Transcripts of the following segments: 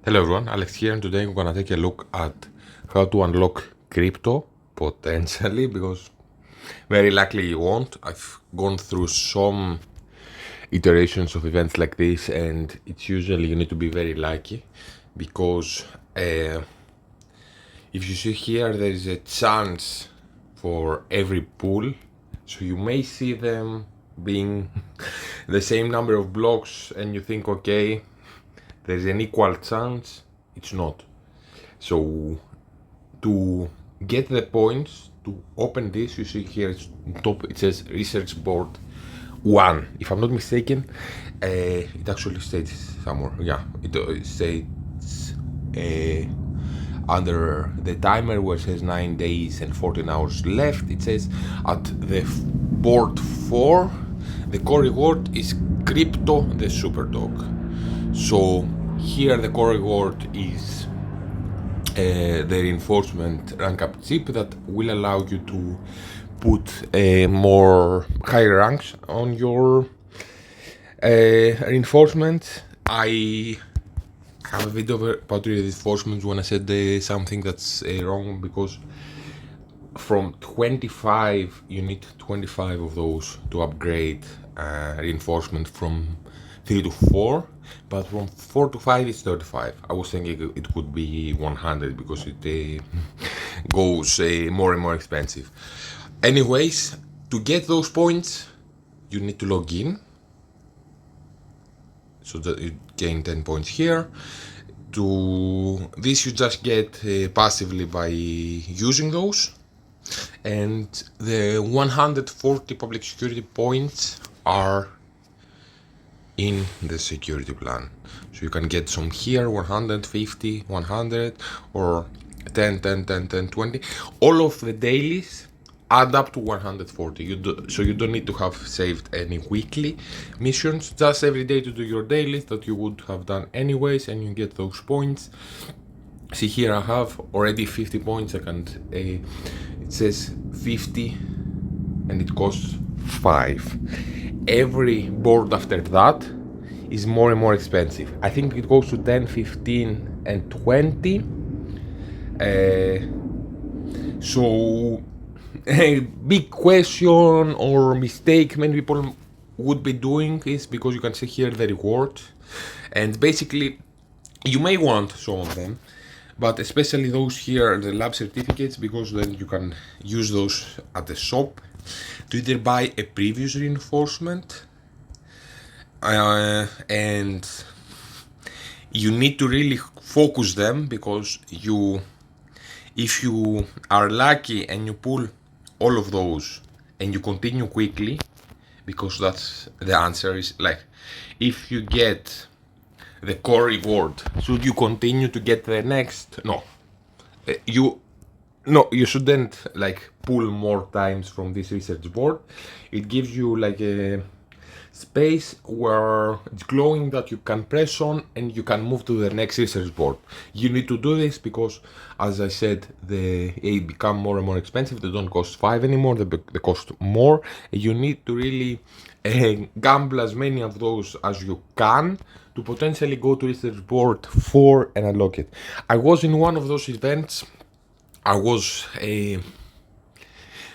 Hello everyone, Alex here, and today we're gonna take a look at how to unlock Krypto, potentially, because very likely you won't. I've gone through some iterations of events like this, and it's usually you need to be very lucky, because if you see here, there is a chance for every pool, so you may see them being the same number of blocks, and you think, okay, there's an equal chance. It's not. So to get the points to open this, you see here it's on top, it says research board 1. If I'm not mistaken, it actually states somewhere, yeah, it states under the timer where it says 9 days and 14 hours left. It says at the board 4, the core reward is Krypto the Super Dog. So here the core reward is the reinforcement rank up chip that will allow you to put more higher ranks on your reinforcement. I have a video about reinforcements when I said something that's wrong, because from 25 you need 25 of those to upgrade reinforcement from 3 to 4, but from 4 to 5 it's 35. I was thinking it could be 100 because it goes more and more expensive. Anyways, to get those points you need to log in, so that you gain 10 points here. To this you just get passively by using those, and the 140 public security points are in the security plan. So you can get some here, 150, 100, or 10, 10, 10, 10, 20. All of the dailies add up to 140. So you don't need to have saved any weekly missions, just every day to do your dailies that you would have done anyways, and you get those points. See here, I have already 50 points. It says 50 and it costs 5. Every board after that is more and more expensive. I think it goes to 10, 15 and 20. So a big question or mistake many people would be doing is, because you can see here the reward, and basically you may want some of them, but especially those here, the lab certificates, because then you can use those at the shop to either buy a previous reinforcement, and you need to really focus them, because if you are lucky and you pull all of those and you continue quickly, because that's the answer, is like, if you get the core reward, should you continue to get the next? No, you shouldn't like pull more times from this research board. It gives you like a space where it's glowing that you can press on and you can move to the next research board. You need to do this because, as I said, they become more and more expensive. They don't cost 5 anymore, they cost more. You need to really gamble as many of those as you can to potentially go to research board 4 and unlock it. I was in one of those events. I was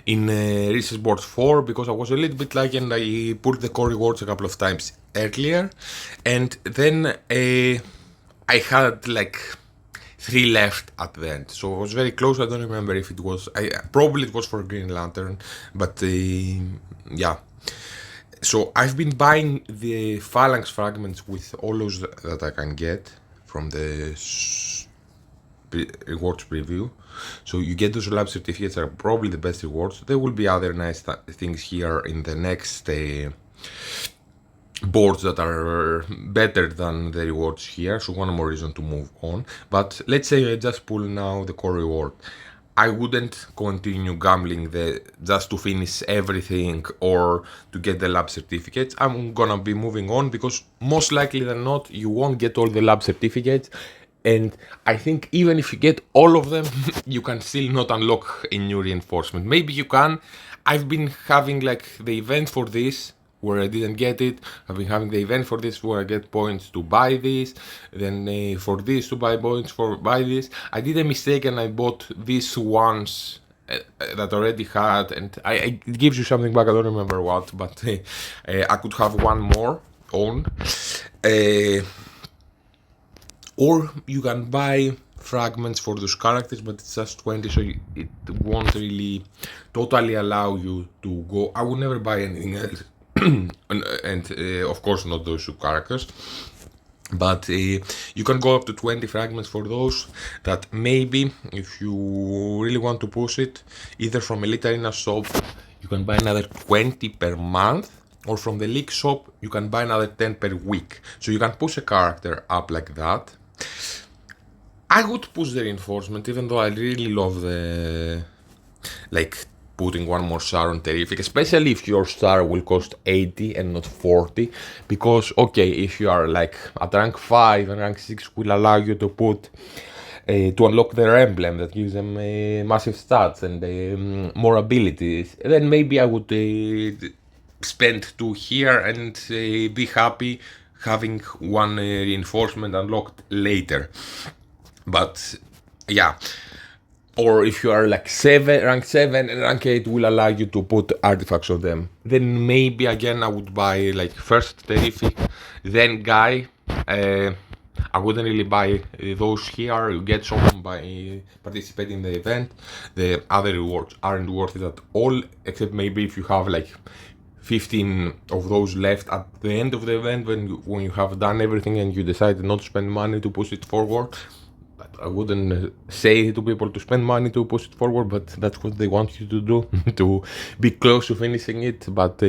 in research board 4 because I was a little bit lucky and I pulled the core rewards a couple of times earlier, and then I had like 3 left at the end, so I was very close. I don't remember if it was, probably it was for Green Lantern, but yeah. So I've been buying the phalanx fragments with all those that I can get from the rewards preview. So you get those lab certificates, are probably the best rewards. There will be other nice things here in the next boards that are better than the rewards here, so one more reason to move on. But let's say I just pull now the core reward. I wouldn't continue gambling just to finish everything or to get the lab certificates. I'm gonna be moving on, because most likely than not you won't get all the lab certificates, and I think even if you get all of them you can still not unlock a new reinforcement. Maybe you can. I've been having like the event for this where I didn't get it. I've been having the event for this where I get points to buy this, then for this to buy points for buy this. I did a mistake and I bought this once that already had, and it gives you something back. I don't remember what, but I could have one more on. Or you can buy fragments for those characters, but it's just 20, so it won't really totally allow you to go. I would never buy anything else, and of course not those two characters. But you can go up to 20 fragments for those that maybe, if you really want to push it, either from Elite Arena shop, you can buy another 20 per month, or from the League shop, you can buy another 10 per week. So you can push a character up like that. I would push the reinforcement, even though I really love the, like, putting one more star on terrific, especially if your star will cost 80 and not 40, because okay, if you are like at rank 5 and rank 6 will allow you to put to unlock their emblem that gives them massive stats and more abilities, then maybe I would spend 2 here and be happy having one reinforcement unlocked later. But yeah, or if you are like rank 7 and rank 8 will allow you to put artifacts on them, then maybe again I would buy like first terrific, then guy. I wouldn't really buy those here. You get some by participating in the event. The other rewards aren't worth it at all, except maybe if you have like 15 of those left at the end of the event, when you have done everything and you decide not to spend money to push it forward. I wouldn't say to people to spend money to push it forward, but that's what they want you to do, to be close to finishing it. But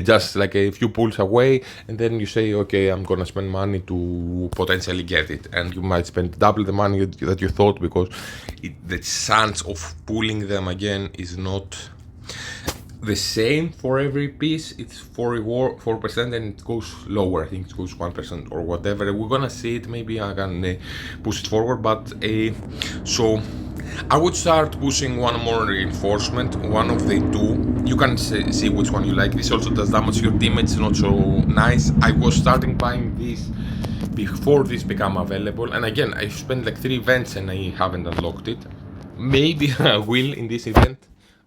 just like a few pulls away, and then you say, okay, I'm gonna spend money to potentially get it, and you might spend double the money that you thought, because the chance of pulling them again is not the same for every piece. It's 4% and it goes lower. I think it goes 1% or whatever. We're gonna see it. Maybe I can push it forward, but so I would start pushing one more reinforcement, one of the two. You can see which one you like. This also does damage to your teammates, not so nice. I was starting buying this before this became available, and again I spent like 3 events and I haven't unlocked it. Maybe I will in this event,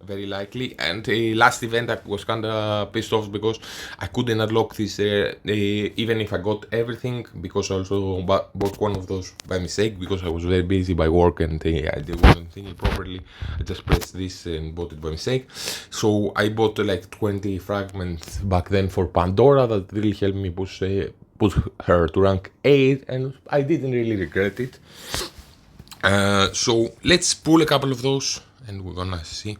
very likely. And last event I was kinda pissed off because I couldn't unlock this even if I got everything, because I also bought one of those by mistake because I was very busy by work and I wasn't thinking properly. I just pressed this and bought it by mistake. So I bought like 20 fragments back then for Pandora that really helped me put her to rank 8, and I didn't really regret it. So let's pull a couple of those and we're gonna see.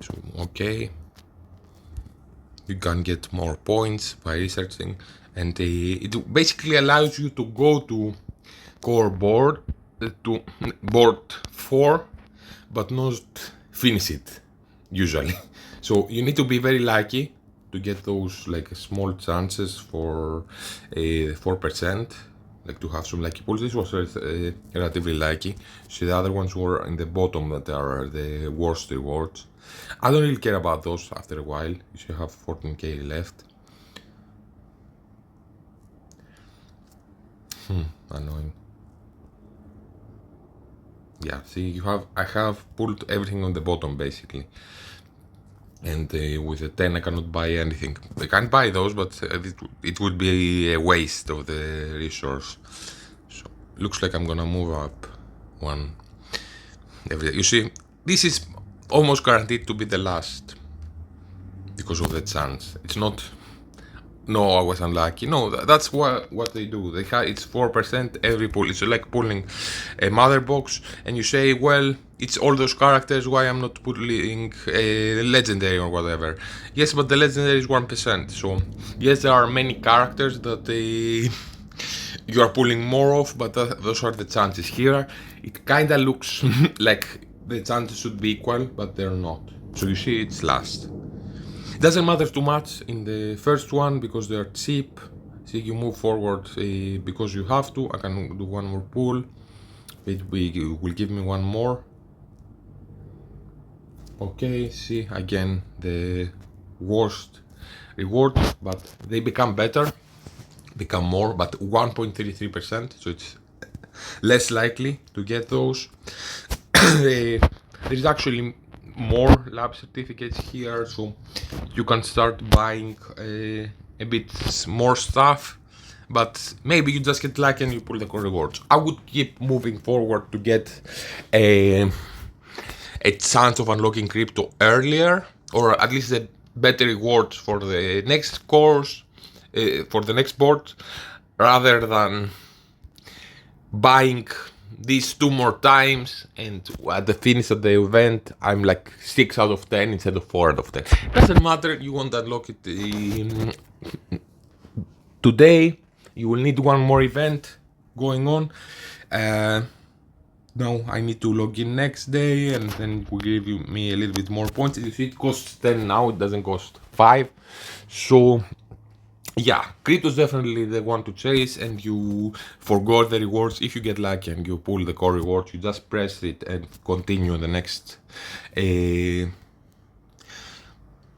So, okay, you can get more points by researching, and it basically allows you to go to core board, to board 4, but not finish it usually. So you need to be very lucky to get those like small chances for 4%, like to have some lucky pulls. This was relatively lucky. So the other ones were in the bottom that are the worst rewards. I don't really care about those after a while. You should have 14k left. Annoying. Yeah, see, I have pulled everything on the bottom basically. And with a 10 I cannot buy anything. I can buy those, but it would be a waste of the resource. So looks like I'm gonna move up one every day. You see, this is almost guaranteed to be the last because of the chance. It's not, no, I was unlucky. No, that's what they do. It's 4% every pull. It's like pulling a mother box, and you say, well, it's all those characters, why I'm not pulling a legendary or whatever. Yes, but the legendary is 1%. So yes, there are many characters that you are pulling more of, but those are the chances. Here it kinda looks like the chances should be equal, but they're not. So you see, it's last. It doesn't matter too much in the first one because they're cheap. See, you move forward because you have to. I can do one more pull. It will give me one more. Okay, see, again, the worst rewards, but they become better, become more, but 1.33%, so it's less likely to get those. There's actually more lab certificates here, so you can start buying a bit more stuff, but maybe you just get lucky and you pull the core rewards. I would keep moving forward to get a chance of unlocking crypto earlier, or at least a better reward for the next course, for the next board, rather than buying these 2 more times and at the finish of the event I'm like 6 out of 10 instead of 4 out of 10. Doesn't matter, you won't unlock it today, you will need one more event going on. Now I need to log in next day, and then it will give me a little bit more points. If it costs 10 now, it doesn't cost 5. So yeah, Krypto is definitely the one to chase, and you forgo the rewards. If you get lucky and you pull the core rewards, you just press it and continue the next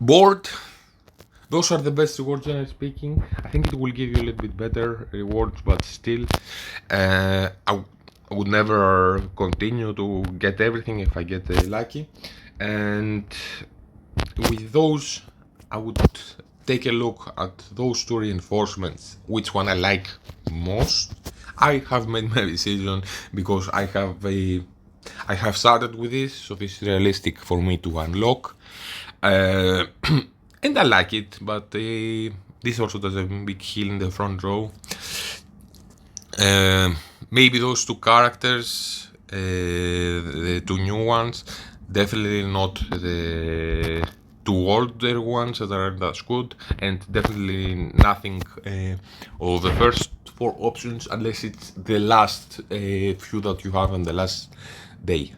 board. Those are the best rewards, generally speaking. I think it will give you a little bit better rewards, but still, I would never continue to get everything if I get lucky. And with those, I would take a look at those 2 reinforcements, which one I like most. I have made my decision because I have started with this, so it's realistic for me to unlock. And I like it, but this also does a big heal in the front row. Maybe those 2 characters, the 2 new ones, definitely not the 2 older ones that aren't as good, and definitely nothing of the first 4 options unless it's the last few that you have on the last day.